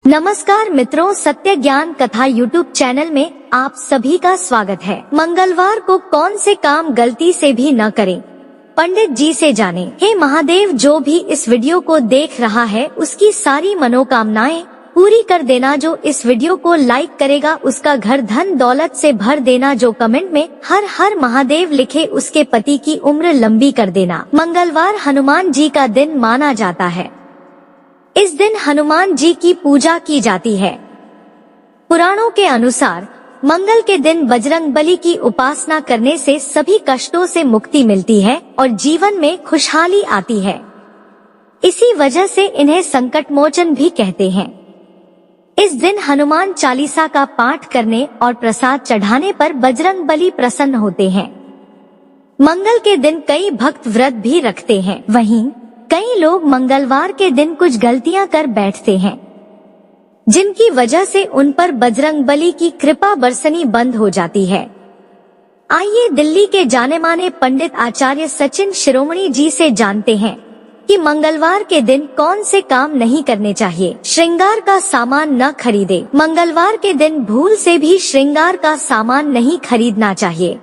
नमस्कार मित्रों, सत्य ज्ञान कथा यूट्यूब चैनल में आप सभी का स्वागत है। मंगलवार को कौन से काम गलती से भी न करें, पंडित जी से जानें। हे महादेव, जो भी इस वीडियो को देख रहा है उसकी सारी मनोकामनाएं पूरी कर देना। जो इस वीडियो को लाइक करेगा उसका घर धन दौलत से भर देना। जो कमेंट में हर हर महादेव लिखे उसके पति की उम्र लंबी कर देना। मंगलवार हनुमान जी का दिन माना जाता है। इस दिन हनुमान जी की पूजा की जाती है। पुराणों के अनुसार मंगल के दिन बजरंगबली की उपासना करने से सभी कष्टों से मुक्ति मिलती है और जीवन में खुशहाली आती है। इसी वजह से इन्हें संकट मोचन भी कहते हैं। इस दिन हनुमान चालीसा का पाठ करने और प्रसाद चढ़ाने पर बजरंगबली प्रसन्न होते हैं। मंगल के दिन कई भक्त व्रत भी रखते हैं। वहीं कई लोग मंगलवार के दिन कुछ गलतियां कर बैठते हैं, जिनकी वजह से उन पर बजरंगबली की कृपा बरसनी बंद हो जाती है। आइए दिल्ली के जाने माने पंडित आचार्य सचिन शिरोमणि जी से जानते हैं कि मंगलवार के दिन कौन से काम नहीं करने चाहिए। श्रृंगार का सामान न खरीदे। मंगलवार के दिन भूल से भी श्रृंगार का सामान नहीं खरीदना चाहिए।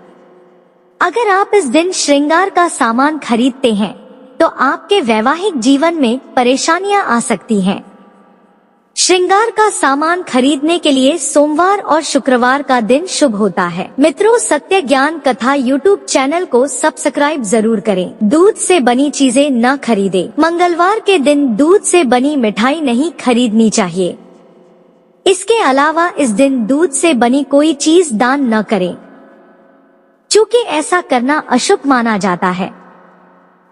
अगर आप इस दिन श्रृंगार का सामान खरीदते हैं तो आपके वैवाहिक जीवन में परेशानियां आ सकती हैं। श्रृंगार का सामान खरीदने के लिए सोमवार और शुक्रवार का दिन शुभ होता है। मित्रों, सत्य ज्ञान कथा यूट्यूब चैनल को सब्सक्राइब जरूर करें। दूध से बनी चीजें न खरीदें। मंगलवार के दिन दूध से बनी मिठाई नहीं खरीदनी चाहिए। इसके अलावा इस दिन दूध से बनी कोई चीज दान न करें, चूँकि ऐसा करना अशुभ माना जाता है।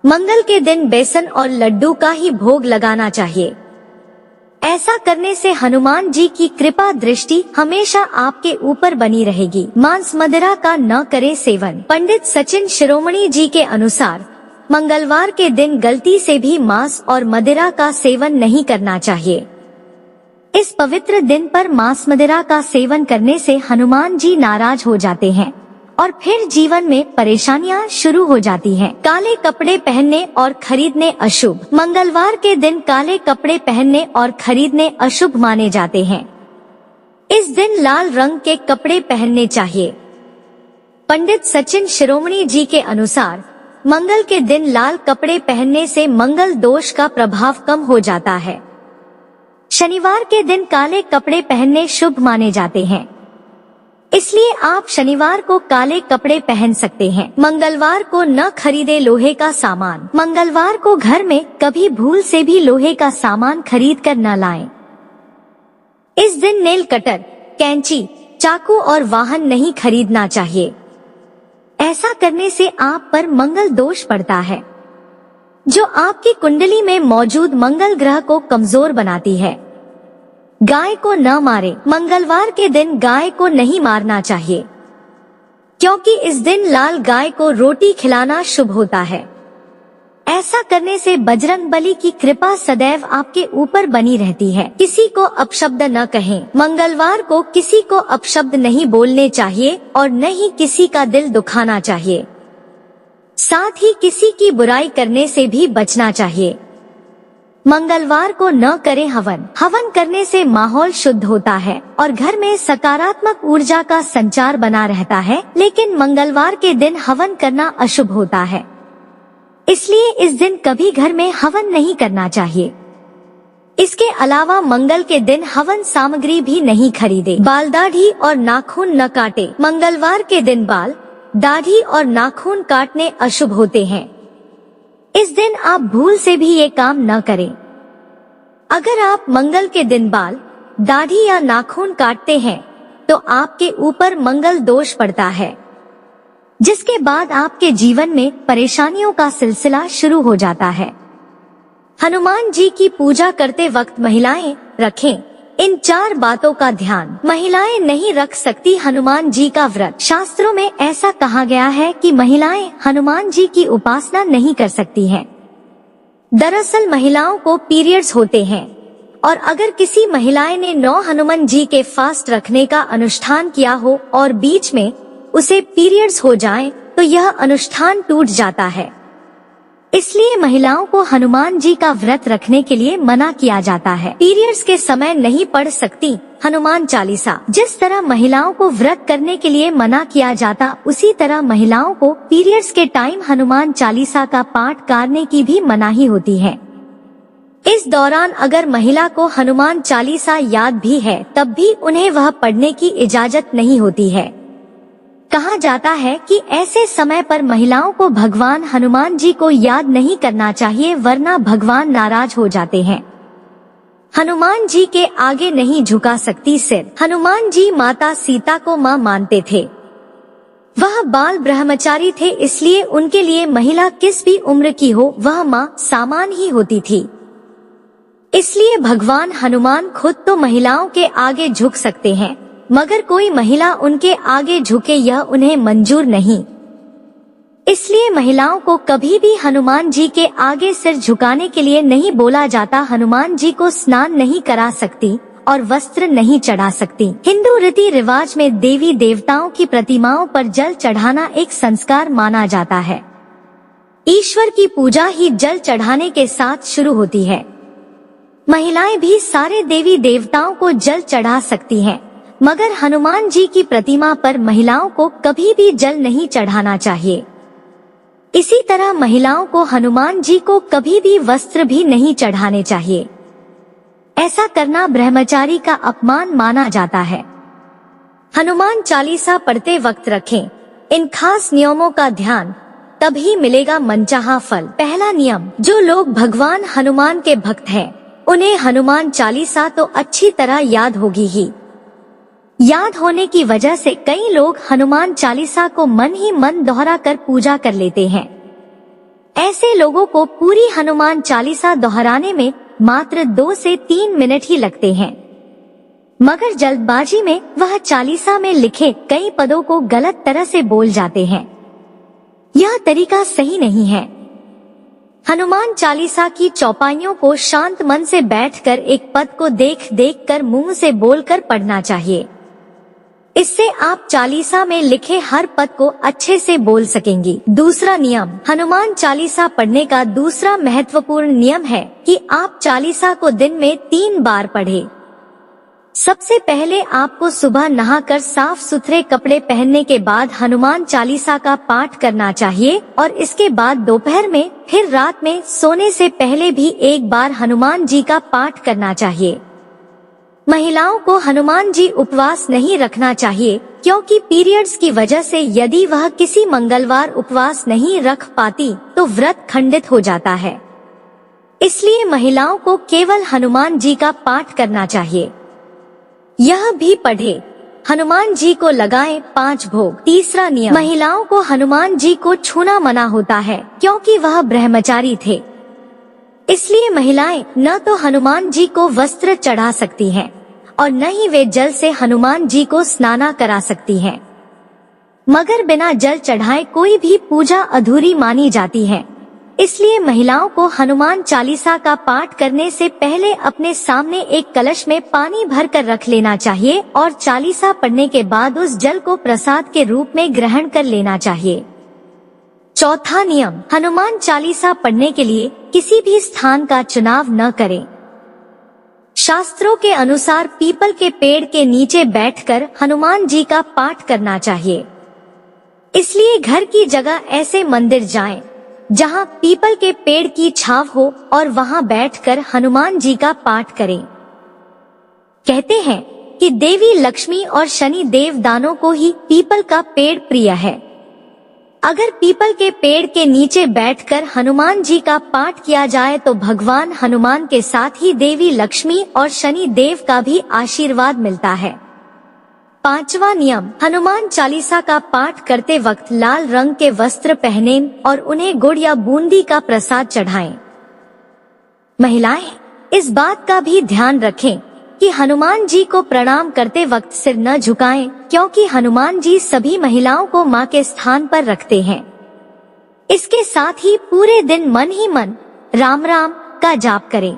मंगल के दिन बेसन और लड्डू का ही भोग लगाना चाहिए। ऐसा करने से हनुमान जी की कृपा दृष्टि हमेशा आपके ऊपर बनी रहेगी। मांस मदिरा का न करें सेवन। पंडित सचिन शिरोमणि जी के अनुसार मंगलवार के दिन गलती से भी मांस और मदिरा का सेवन नहीं करना चाहिए। इस पवित्र दिन पर मांस मदिरा का सेवन करने से हनुमान जी नाराज हो जाते हैं और फिर जीवन में परेशानियां शुरू हो जाती हैं। काले कपड़े पहनने और खरीदने अशुभ। मंगलवार के दिन काले कपड़े पहनने और खरीदने अशुभ माने जाते हैं। इस दिन लाल रंग के कपड़े पहनने चाहिए। पंडित सचिन शिरोमणि जी के अनुसार मंगल के दिन लाल कपड़े पहनने से मंगल दोष का प्रभाव कम हो जाता है। शनिवार के दिन काले कपड़े पहनने शुभ माने जाते हैं, इसलिए आप शनिवार को काले कपड़े पहन सकते हैं। मंगलवार को न खरीदे लोहे का सामान। मंगलवार को घर में कभी भूल से भी लोहे का सामान खरीद कर न लाएं। इस दिन नेल कटर, कैंची, चाकू और वाहन नहीं खरीदना चाहिए। ऐसा करने से आप पर मंगल दोष पड़ता है, जो आपकी कुंडली में मौजूद मंगल ग्रह को कमजोर बनाती है। गाय को न मारे। मंगलवार के दिन गाय को नहीं मारना चाहिए, क्योंकि इस दिन लाल गाय को रोटी खिलाना शुभ होता है। ऐसा करने से बजरंगबली की कृपा सदैव आपके ऊपर बनी रहती है। किसी को अपशब्द न कहें। मंगलवार को किसी को अपशब्द नहीं बोलने चाहिए और न ही किसी का दिल दुखाना चाहिए। साथ ही किसी की बुराई करने से भी बचना चाहिए। मंगलवार को न करें हवन। हवन करने से माहौल शुद्ध होता है और घर में सकारात्मक ऊर्जा का संचार बना रहता है, लेकिन मंगलवार के दिन हवन करना अशुभ होता है। इसलिए इस दिन कभी घर में हवन नहीं करना चाहिए। इसके अलावा मंगल के दिन हवन सामग्री भी नहीं खरीदे। बाल, दाढ़ी और नाखून न काटे। मंगलवार के दिन बाल, दाढ़ी और नाखून काटने अशुभ होते हैं। इस दिन आप भूल से भी ये काम न करें। अगर आप मंगल के दिन बाल, दाढ़ी या नाखून काटते हैं तो आपके ऊपर मंगल दोष पड़ता है, जिसके बाद आपके जीवन में परेशानियों का सिलसिला शुरू हो जाता है। हनुमान जी की पूजा करते वक्त महिलाएं रखें इन 4 बातों का ध्यान। महिलाएं नहीं रख सकती हनुमान जी का व्रत। शास्त्रों में ऐसा कहा गया है कि महिलाएं हनुमान जी की उपासना नहीं कर सकती हैं। दरअसल महिलाओं को पीरियड्स होते हैं और अगर किसी महिलाएं ने 9 हनुमान जी के फास्ट रखने का अनुष्ठान किया हो और बीच में उसे पीरियड्स हो जाएं, तो यह अनुष्ठान टूट जाता है। इसलिए महिलाओं को हनुमान जी का व्रत रखने के लिए मना किया जाता है। पीरियड्स के समय नहीं पढ़ सकती हनुमान चालीसा। जिस तरह महिलाओं को व्रत करने के लिए मना किया जाता, उसी तरह महिलाओं को पीरियड्स के टाइम हनुमान चालीसा का पाठ करने की भी मनाही होती है। इस दौरान अगर महिला को हनुमान चालीसा याद भी है, तब भी उन्हें वह पढ़ने की इजाजत नहीं होती है। कहा जाता है कि ऐसे समय पर महिलाओं को भगवान हनुमान जी को याद नहीं करना चाहिए, वरना भगवान नाराज हो जाते हैं। हनुमान जी के आगे नहीं झुका सकती सिर। हनुमान जी माता सीता को माँ मानते थे। वह बाल ब्रह्मचारी थे, इसलिए उनके लिए महिला किस भी उम्र की हो, वह माँ सामान ही होती थी। इसलिए भगवान हनुमान खुद तो महिलाओं के आगे झुक सकते हैं, मगर कोई महिला उनके आगे झुके यह उन्हें मंजूर नहीं। इसलिए महिलाओं को कभी भी हनुमान जी के आगे सिर झुकाने के लिए नहीं बोला जाता। हनुमान जी को स्नान नहीं करा सकती और वस्त्र नहीं चढ़ा सकती। हिंदू रीति रिवाज में देवी देवताओं की प्रतिमाओं पर जल चढ़ाना एक संस्कार माना जाता है। ईश्वर की पूजा ही जल चढ़ाने के साथ शुरू होती है। महिलाएं भी सारे देवी देवताओं को जल चढ़ा सकती हैं, मगर हनुमान जी की प्रतिमा पर महिलाओं को कभी भी जल नहीं चढ़ाना चाहिए। इसी तरह महिलाओं को हनुमान जी को कभी भी वस्त्र भी नहीं चढ़ाने चाहिए। ऐसा करना ब्रह्मचारी का अपमान माना जाता है। हनुमान चालीसा पढ़ते वक्त रखें इन खास नियमों का ध्यान, तभी मिलेगा मनचाहा फल। पहला नियम, जो लोग भगवान हनुमान के भक्त हैं, उन्हें हनुमान चालीसा तो अच्छी तरह याद होगी ही। याद होने की वजह से कई लोग हनुमान चालीसा को मन ही मन दोहरा कर पूजा कर लेते हैं। ऐसे लोगों को पूरी हनुमान चालीसा दोहराने में मात्र 2 से 3 मिनट ही लगते हैं, मगर जल्दबाजी में वह चालीसा में लिखे कई पदों को गलत तरह से बोल जाते हैं। यह तरीका सही नहीं है। हनुमान चालीसा की चौपाइयों को शांत मन से बैठकर एक पद को देख देख कर मुंह से बोलकर पढ़ना चाहिए। इससे आप चालीसा में लिखे हर पद को अच्छे से बोल सकेंगी। दूसरा नियम, हनुमान चालीसा पढ़ने का दूसरा महत्वपूर्ण नियम है कि आप चालीसा को दिन में 3 बार पढ़ें। सबसे पहले आपको सुबह नहाकर साफ सुथरे कपड़े पहनने के बाद हनुमान चालीसा का पाठ करना चाहिए और इसके बाद दोपहर में, फिर रात में सोने से पहले भी एक बार हनुमान जी का पाठ करना चाहिए। महिलाओं को हनुमान जी उपवास नहीं रखना चाहिए, क्योंकि पीरियड्स की वजह से यदि वह किसी मंगलवार उपवास नहीं रख पाती तो व्रत खंडित हो जाता है। इसलिए महिलाओं को केवल हनुमान जी का पाठ करना चाहिए। यह भी पढ़े, हनुमान जी को लगाएं 5 भोग। तीसरा नियम, महिलाओं को हनुमान जी को छूना मना होता है, क्योंकि वह ब्रह्मचारी थे। इसलिए महिलाएं न तो हनुमान जी को वस्त्र चढ़ा सकती हैं और न ही वे जल से हनुमान जी को स्नान करा सकती हैं। मगर बिना जल चढ़ाए कोई भी पूजा अधूरी मानी जाती है। इसलिए महिलाओं को हनुमान चालीसा का पाठ करने से पहले अपने सामने एक कलश में पानी भर कर रख लेना चाहिए और चालीसा पढ़ने के बाद उस जल को प्रसाद के रूप में ग्रहण कर लेना चाहिए। चौथा नियम, हनुमान चालीसा पढ़ने के लिए किसी भी स्थान का चुनाव न करें। शास्त्रों के अनुसार पीपल के पेड़ के नीचे बैठकर हनुमान जी का पाठ करना चाहिए। इसलिए घर की जगह ऐसे मंदिर जाएं, जहां पीपल के पेड़ की छाव हो और वहां बैठकर हनुमान जी का पाठ करें। कहते हैं कि देवी लक्ष्मी और शनि देव दानों को ही पीपल का पेड़ प्रिय है। अगर पीपल के पेड़ के नीचे बैठकर हनुमान जी का पाठ किया जाए तो भगवान हनुमान के साथ ही देवी लक्ष्मी और शनि देव का भी आशीर्वाद मिलता है। पांचवा नियम, हनुमान चालीसा का पाठ करते वक्त लाल रंग के वस्त्र पहनें और उन्हें गुड़ या बूंदी का प्रसाद चढ़ाएं। महिलाएं इस बात का भी ध्यान रखें कि हनुमान जी को प्रणाम करते वक्त सिर न झुकाएं, क्योंकि हनुमान जी सभी महिलाओं को मां के स्थान पर रखते हैं। इसके साथ ही पूरे दिन मन ही मन राम राम का जाप करें।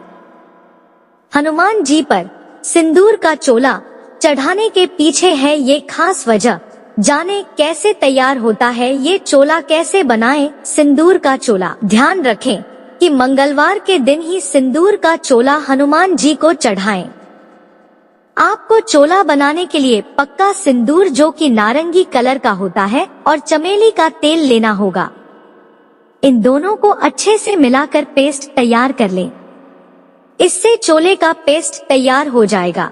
हनुमान जी पर सिंदूर का चोला चढ़ाने के पीछे है ये खास वजह। जाने कैसे तैयार होता है ये चोला, कैसे बनाएं सिंदूर का चोला। ध्यान रखें कि मंगलवार के दिन ही सिंदूर का चोला हनुमान जी को चढ़ाएं। आपको चोला बनाने के लिए पक्का सिंदूर जो कि नारंगी कलर का होता है और चमेली का तेल लेना होगा। इन दोनों को अच्छे से मिलाकर पेस्ट तैयार कर लें। इससे चोले का पेस्ट तैयार हो जाएगा।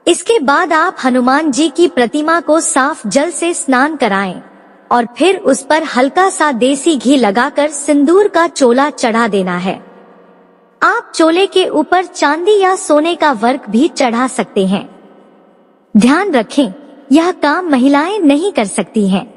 इसके बाद आप हनुमान जी की प्रतिमा को साफ जल से स्नान कराएं और फिर उस पर हल्का सा देसी घी लगाकर सिंदूर का चोला चढ़ा देना है। आप चोले के ऊपर चांदी या सोने का वर्क भी चढ़ा सकते हैं। ध्यान रखें, यह काम महिलाएं नहीं कर सकती हैं।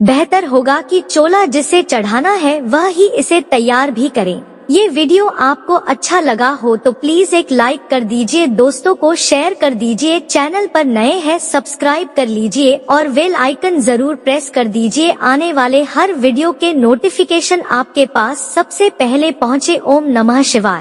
बेहतर होगा कि चोला जिसे चढ़ाना है वह ही इसे तैयार भी करें। ये वीडियो आपको अच्छा लगा हो तो प्लीज एक लाइक कर दीजिए, दोस्तों को शेयर कर दीजिए, चैनल पर नए हैं सब्सक्राइब कर लीजिए और बेल आइकन जरूर प्रेस कर दीजिए। आने वाले हर वीडियो के नोटिफिकेशन आपके पास सबसे पहले पहुंचे। ओम नमः शिवाय।